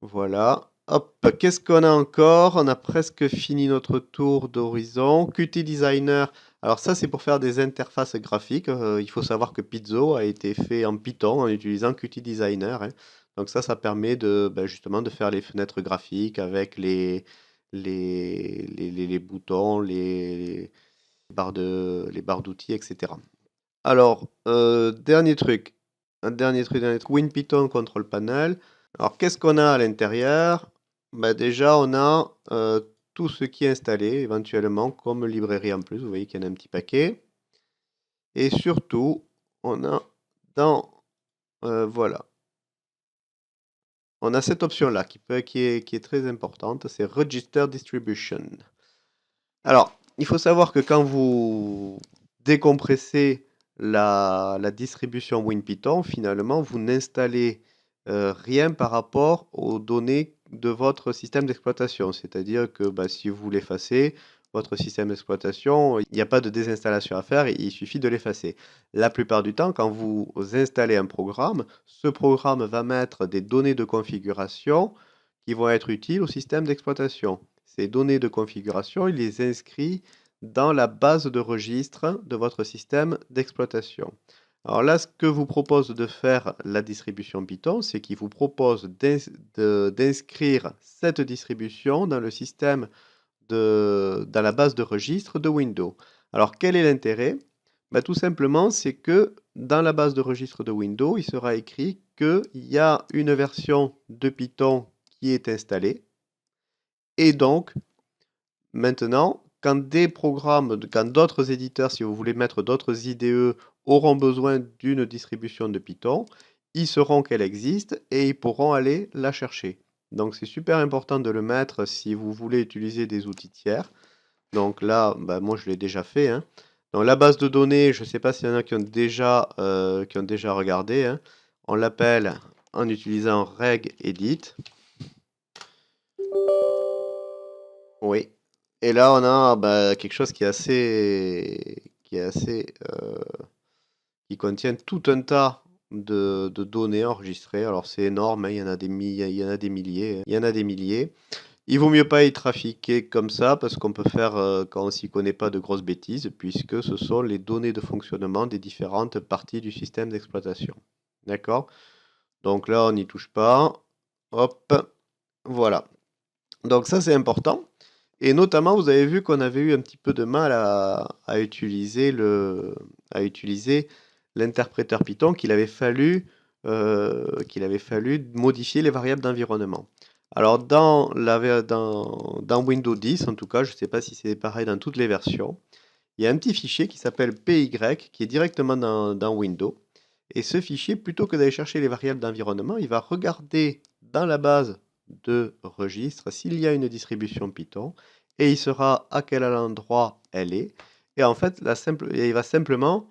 Voilà. Hop, qu'est-ce qu'on a encore? On a presque fini notre tour d'horizon. Qt Designer. Alors ça, c'est pour faire des interfaces graphiques. Il faut savoir que Pizzo a été fait en Python en utilisant Qt Designer, hein. Donc ça permet justement de faire les fenêtres graphiques avec les boutons, les barres d'outils, etc. Alors, dernier truc, WinPython Control Panel. Alors, qu'est-ce qu'on a à l'intérieur? Déjà, on a tout ce qui est installé, éventuellement, comme librairie en plus. Vous voyez qu'il y en a un petit paquet. Et surtout, on a voilà. On a cette option-là qui est très importante, c'est Register Distribution. Alors, il faut savoir que quand vous décompressez la distribution WinPython, finalement, vous n'installez rien par rapport aux données de votre système d'exploitation. C'est-à-dire que si vous l'effacez, votre système d'exploitation, il n'y a pas de désinstallation à faire, il suffit de l'effacer. La plupart du temps, quand vous installez un programme, ce programme va mettre des données de configuration qui vont être utiles au système d'exploitation. Ces données de configuration, il les inscrit dans la base de registre de votre système d'exploitation. Alors là, ce que vous propose de faire la distribution Python, c'est qu'il vous propose d'inscrire cette distribution dans le système dans la base de registre de Windows. Alors quel est l'intérêt? Tout simplement, c'est que dans la base de registre de Windows, il sera écrit qu'il y a une version de Python qui est installée. Et donc, maintenant, quand d'autres éditeurs, si vous voulez mettre d'autres IDE, auront besoin d'une distribution de Python, ils sauront qu'elle existe et ils pourront aller la chercher. Donc c'est super important de le mettre si vous voulez utiliser des outils tiers. Donc là, moi je l'ai déjà fait, hein. Dans la base de données, je ne sais pas s'il y en a qui ont déjà regardé, hein. On l'appelle en utilisant regedit. Oui. Et là, on a quelque chose qui contient tout un tas de données enregistrées. Alors c'est énorme, hein, il y en a il y en a des milliers, il y en a des milliers. Il vaut mieux pas y trafiquer comme ça parce qu'on peut faire, quand on s'y connaît pas, de grosses bêtises, puisque ce sont les données de fonctionnement des différentes parties du système d'exploitation. D'accord? Donc là, on n'y touche pas. Hop, voilà. Donc ça, c'est important. Et notamment, vous avez vu qu'on avait eu un petit peu de mal à utiliser l'interpréteur Python, qu'il avait fallu modifier les variables d'environnement. Alors dans Windows 10, en tout cas, je ne sais pas si c'est pareil dans toutes les versions, il y a un petit fichier qui s'appelle PY qui est directement dans Windows. Et ce fichier, plutôt que d'aller chercher les variables d'environnement, il va regarder dans la base de registre s'il y a une distribution Python et il saura à quel endroit elle est. Et en fait, il va simplement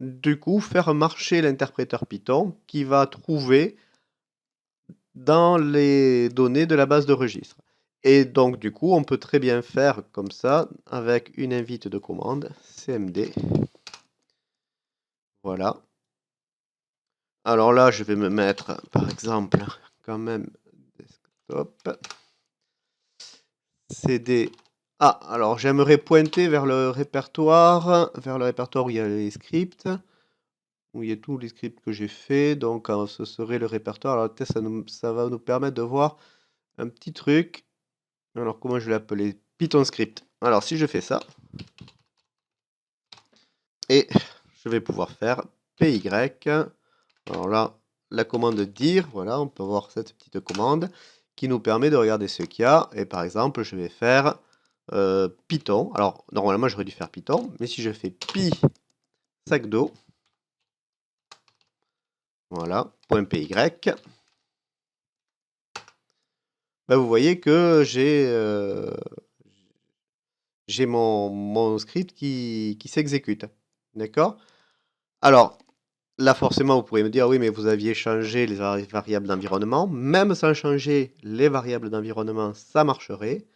du coup, faire marcher l'interpréteur Python qui va trouver dans les données de la base de registre. Et donc, du coup, on peut très bien faire comme ça avec une invite de commande cmd. Voilà. Alors là, je vais me mettre, par exemple, quand même, desktop, cd. Ah, alors j'aimerais pointer vers le répertoire où il y a les scripts, où il y a tous les scripts que j'ai fait. Donc, ce serait le répertoire. Alors, peut-être ça va nous permettre de voir un petit truc. Alors, comment je vais l'appeler? Python script. Alors, si je fais ça, et je vais pouvoir faire py. Alors là, la commande dire, voilà, on peut voir cette petite commande qui nous permet de regarder ce qu'il y a. Et par exemple, je vais faire Python. Alors, normalement, j'aurais dû faire Python, mais si je fais py sac d'eau, voilà, .py, ben, vous voyez que j'ai mon script qui s'exécute. D'accord? Alors, là, forcément, vous pourriez me dire, oui, mais vous aviez changé les variables d'environnement. Même sans changer les variables d'environnement, ça marcherait.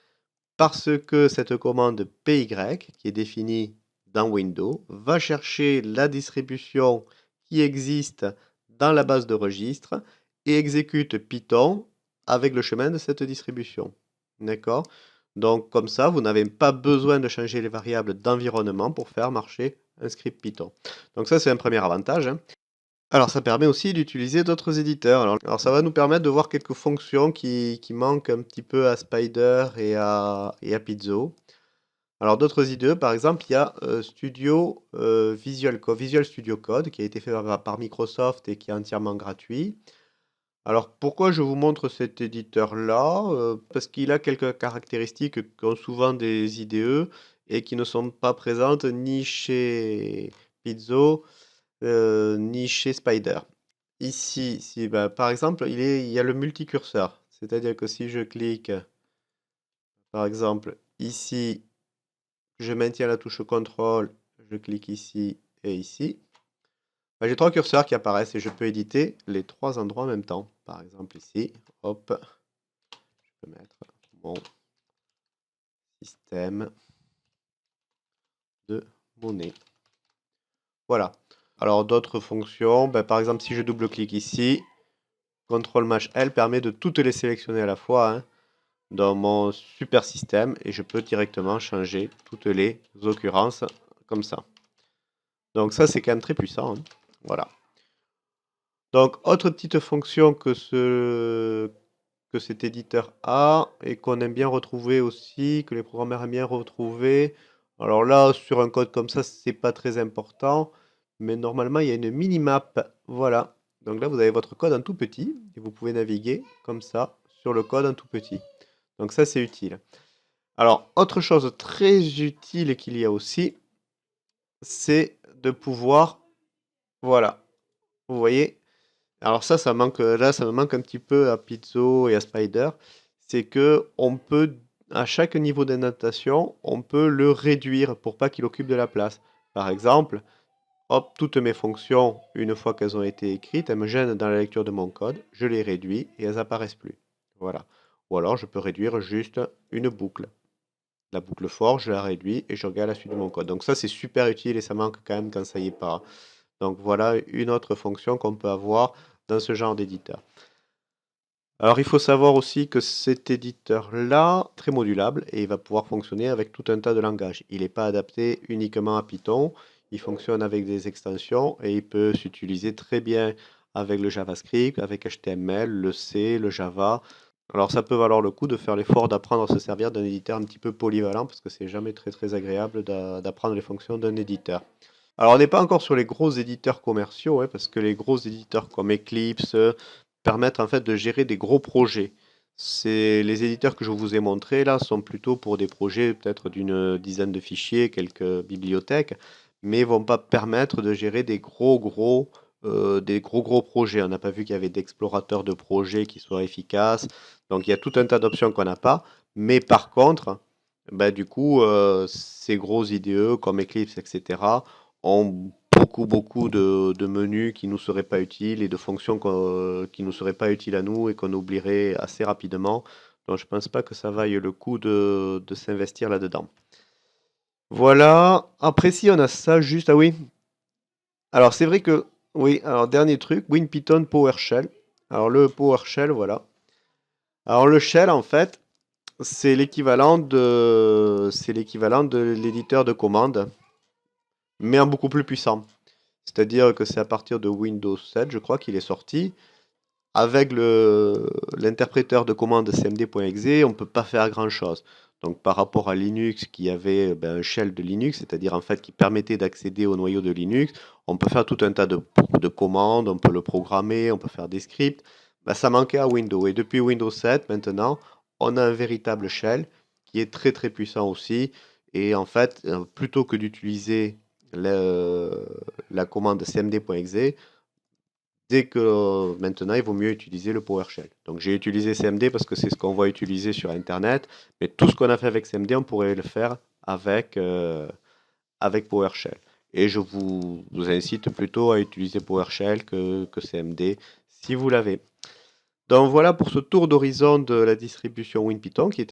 Parce que cette commande py, qui est définie dans Windows, va chercher la distribution qui existe dans la base de registre et exécute Python avec le chemin de cette distribution. D'accord? Donc, comme ça, vous n'avez pas besoin de changer les variables d'environnement pour faire marcher un script Python. Donc ça, c'est un premier avantage, hein. Alors, ça permet aussi d'utiliser d'autres éditeurs. Alors, ça va nous permettre de voir quelques fonctions qui manquent un petit peu à Spider et à Pizzo. Alors, d'autres IDE, par exemple, il y a Visual Studio Code qui a été fait par Microsoft et qui est entièrement gratuit. Alors, pourquoi je vous montre cet éditeur-là? Parce qu'il a quelques caractéristiques qu'ont souvent des IDE et qui ne sont pas présentes ni chez Pizzo ni chez Spider. Ici, par exemple, il y a le multicurseur. C'est-à-dire que si je clique, par exemple, ici, je maintiens la touche CTRL, je clique ici et ici, j'ai 3 curseurs qui apparaissent et je peux éditer les 3 endroits en même temps. Par exemple, ici, hop, je peux mettre mon système de monnaie. Voilà. Alors, d'autres fonctions, par exemple, si je double-clique ici, CTRL-L permet de toutes les sélectionner à la fois, hein, dans mon super système et je peux directement changer toutes les occurrences comme ça. Donc ça, c'est quand même très puissant, hein. Voilà. Donc, autre petite fonction que cet éditeur a et qu'on aime bien retrouver aussi, que les programmeurs aiment bien retrouver. Alors là, sur un code comme ça, c'est pas très important, mais normalement, il y a une minimap. Voilà. Donc là, vous avez votre code en tout petit et vous pouvez naviguer comme ça sur le code en tout petit. Donc ça, c'est utile. Alors, autre chose très utile qu'il y a aussi, c'est de pouvoir, voilà, vous voyez, alors ça manque, là, ça me manque un petit peu à Pizzo et à Spider, c'est que on peut, à chaque niveau d'annotation, on peut le réduire pour pas qu'il occupe de la place. Par exemple, hop, toutes mes fonctions, une fois qu'elles ont été écrites, elles me gênent dans la lecture de mon code, je les réduis et elles apparaissent plus. Voilà. Ou alors, je peux réduire juste une boucle. La boucle for, je la réduis et je regarde la suite de mon code. Donc ça, c'est super utile et ça manque quand même quand ça y est pas. Donc voilà une autre fonction qu'on peut avoir dans ce genre d'éditeur. Alors il faut savoir aussi que cet éditeur-là, très modulable, et il va pouvoir fonctionner avec tout un tas de langages. Il n'est pas adapté uniquement à Python, il fonctionne avec des extensions et il peut s'utiliser très bien avec le JavaScript, avec HTML, le C, le Java. Alors ça peut valoir le coup de faire l'effort d'apprendre à se servir d'un éditeur un petit peu polyvalent parce que c'est jamais très agréable d'apprendre les fonctions d'un éditeur. Alors on n'est pas encore sur les gros éditeurs commerciaux, hein, parce que les gros éditeurs comme Eclipse permettent en fait de gérer des gros projets. C'est les éditeurs que je vous ai montrés là sont plutôt pour des projets peut-être d'une dizaine de fichiers, quelques bibliothèques, mais vont pas permettre de gérer des gros projets. On n'a pas vu qu'il y avait d'explorateurs de projets qui soient efficaces. Donc il y a tout un tas d'options qu'on n'a pas. Mais par contre, du coup, ces gros IDE comme Eclipse, etc., ont beaucoup de menus qui nous seraient pas utiles et de fonctions qui nous seraient pas utiles à nous et qu'on oublierait assez rapidement. Donc je pense pas que ça vaille le coup de s'investir là-dedans. Voilà. Après, si on a ça juste, ah oui. Alors c'est vrai que, oui, alors dernier truc, WinPython PowerShell. Alors le PowerShell, voilà. Alors le shell, en fait, c'est l'équivalent de l'éditeur de commande, mais en beaucoup plus puissant. C'est-à-dire que c'est à partir de Windows 7, je crois qu'il est sorti. Avec l'interpréteur de commande cmd.exe, on ne peut pas faire grand-chose. Donc par rapport à Linux qui avait un shell de Linux, c'est-à-dire en fait qui permettait d'accéder au noyau de Linux, on peut faire tout un tas de commandes, on peut le programmer, on peut faire des scripts. Ben, ça manquait à Windows. Et depuis Windows 7, maintenant, on a un véritable shell qui est très très puissant aussi. Et en fait, plutôt que d'utiliser la commande cmd.exe, dès que maintenant, il vaut mieux utiliser le PowerShell. Donc j'ai utilisé CMD parce que c'est ce qu'on va utiliser sur Internet, mais tout ce qu'on a fait avec CMD, on pourrait le faire avec PowerShell. Et je vous incite plutôt à utiliser PowerShell que CMD si vous l'avez. Donc voilà pour ce tour d'horizon de la distribution WinPython qui était